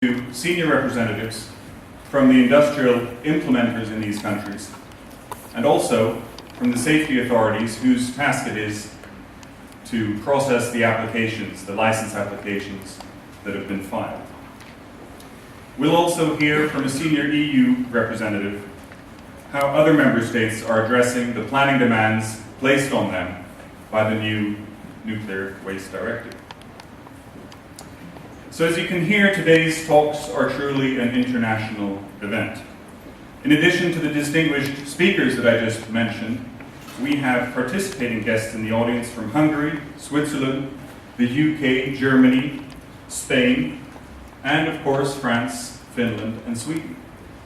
to senior representatives from the industrial implementers in these countries, and also from the safety authorities whose task it is to process the applications, the license applications that have been filed. We'll also hear from a senior EU representative how other member states are addressing the planning demands placed on them by the new Nuclear Waste Directive. So as you can hear, today's talks are truly an international event. In addition to the distinguished speakers that I just mentioned, we have participating guests in the audience from Hungary, Switzerland, the UK, Germany, Spain, and of course France, Finland, and Sweden.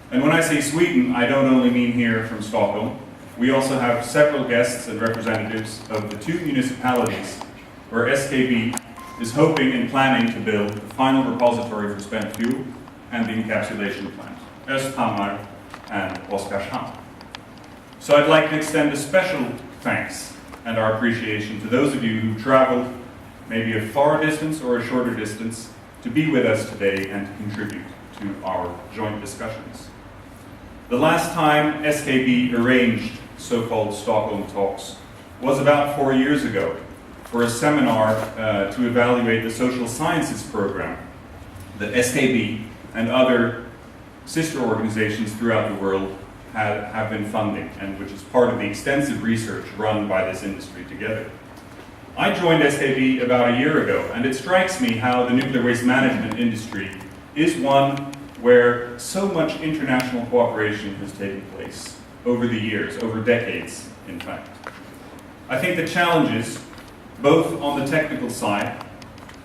And when I say Sweden, I don't only mean here from Stockholm. We also have several guests and representatives of the two municipalities where SKB is hoping and planning to build the final repository for spent fuel and the encapsulation plant, Östhammar and Oskarshamn. So I'd like to extend a special thanks and our appreciation to those of you who traveled maybe a far distance or a shorter distance to be with us today and to contribute to our joint discussions. The last time SKB arranged so-called Stockholm Talks was about 4 years ago for a seminar to evaluate the social sciences program that SKB and other sister organizations throughout the world have been funding, and which is part of the extensive research run by this industry together. I joined SKB about a year ago, and it strikes me how the nuclear waste management industry is one where so much international cooperation has taken place over the years, over decades, in fact. I think the challenges, both on the technical side,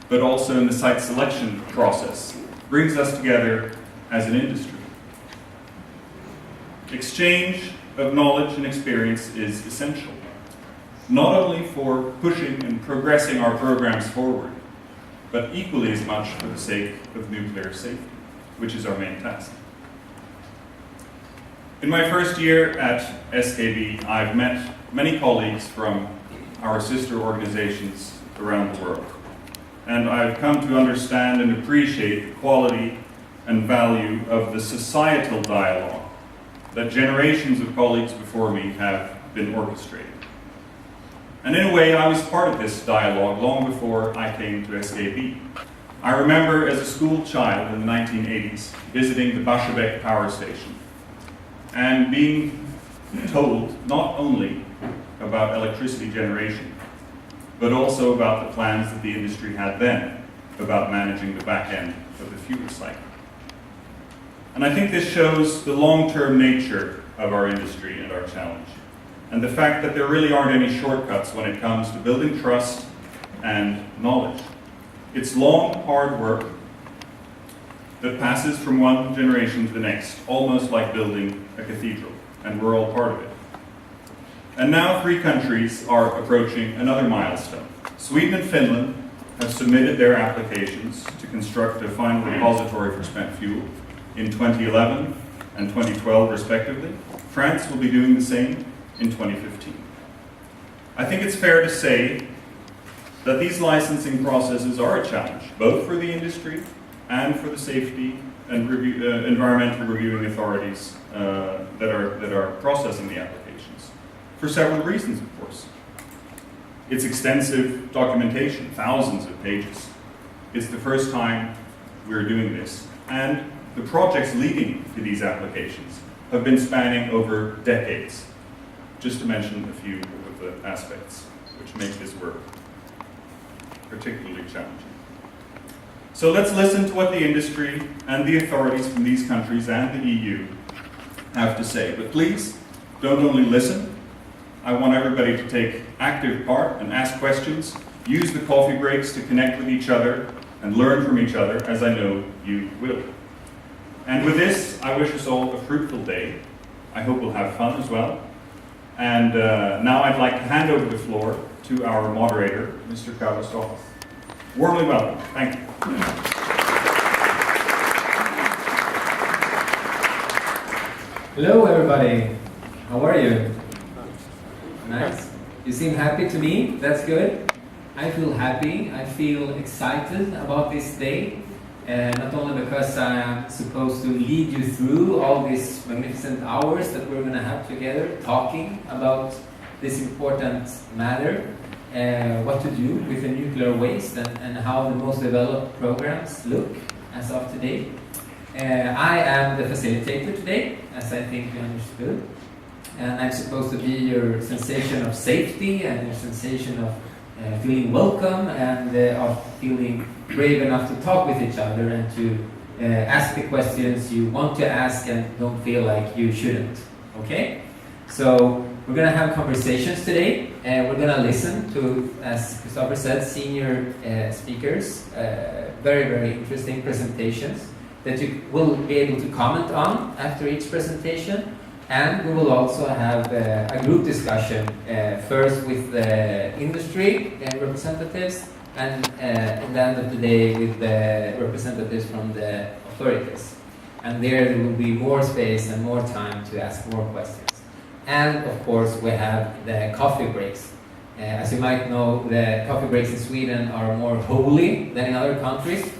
but also in the site selection process, brings us together as an industry. Exchange of knowledge and experience is essential, not only for pushing and progressing our programs forward, but equally as much for the sake of nuclear safety, which is our main task. In my first year at SKB, I've met many colleagues from our sister organizations around the world. And I've come to understand and appreciate the quality and value of the societal dialogue that generations of colleagues before me have been orchestrating. And in a way, I was part of this dialogue long before I came to SKB. I remember as a school child in the 1980s visiting the Barsebäck power station and being told not only about electricity generation, but also about the plans that the industry had then about managing the back end of the fuel cycle. And I think this shows the long-term nature of our industry and our challenge, and the fact that there really aren't any shortcuts when it comes to building trust and knowledge. It's long, hard work that passes from one generation to the next, almost like building a cathedral, and we're all part of it. And now 3 countries are approaching another milestone. Sweden and Finland have submitted their applications to construct a final repository for spent fuel in 2011 and 2012 respectively. France will be doing the same in 2015. I think it's fair to say that these licensing processes are a challenge, both for the industry and for the safety and environmental reviewing authorities that are processing the applications, for several reasons, of course. It's extensive documentation, thousands of pages. It's the first time we're doing this, and the projects leading to these applications have been spanning over decades, just to mention a few of the aspects which make this work particularly challenging. So let's listen to what the industry and the authorities from these countries and the EU have to say. But please, don't only listen. I want everybody to take active part and ask questions, use the coffee breaks to connect with each other and learn from each other, as I know you will. And with this, I wish us all a fruitful day. I hope we'll have fun as well. And now I'd like to hand over the floor to our moderator, Mr. Carlos Torres. Warmly welcome. Thank you. Hello, everybody. How are you? Nice. You seem happy to me. That's good. I feel happy. I feel excited about this day. not only because I am supposed to lead you through all these magnificent hours that we're going to have together talking about this important matter, what to do with the nuclear waste and how the most developed programs look as of today. I am the facilitator today, as I think you understood, and I'm supposed to be your sensation of safety and your sensation of feeling welcome and of feeling brave enough to talk with each other and to ask the questions you want to ask and don't feel like you shouldn't. Okay? So we're going to have conversations today, and we're going to listen to, as Christopher said, senior speakers, very, very interesting presentations that you will be able to comment on after each presentation. And we will also have a group discussion, first with the industry representatives, and at the end of the day with the representatives from the authorities. And there will be more space and more time to ask more questions. And of course we have the coffee breaks. As you might know, the coffee breaks in Sweden are more holy than in other countries.